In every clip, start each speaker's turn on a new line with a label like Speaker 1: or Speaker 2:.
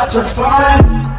Speaker 1: lots of fun.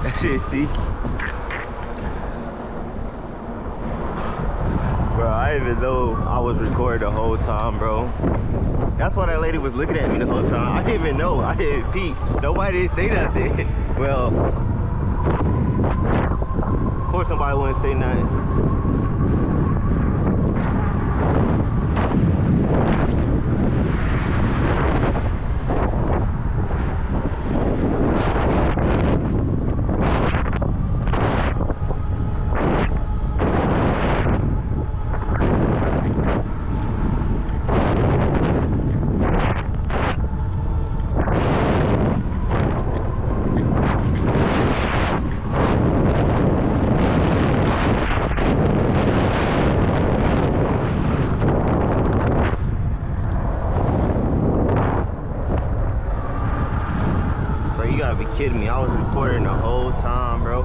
Speaker 2: That shit, see? Bro, I didn't even know I was recording the whole time, bro. That's why that lady was looking at me the whole time. I didn't even know. I didn't peek. Nobody didn't say nothing. Well, of course nobody wouldn't say nothing. You gotta be kidding me. I was recording the whole time, bro.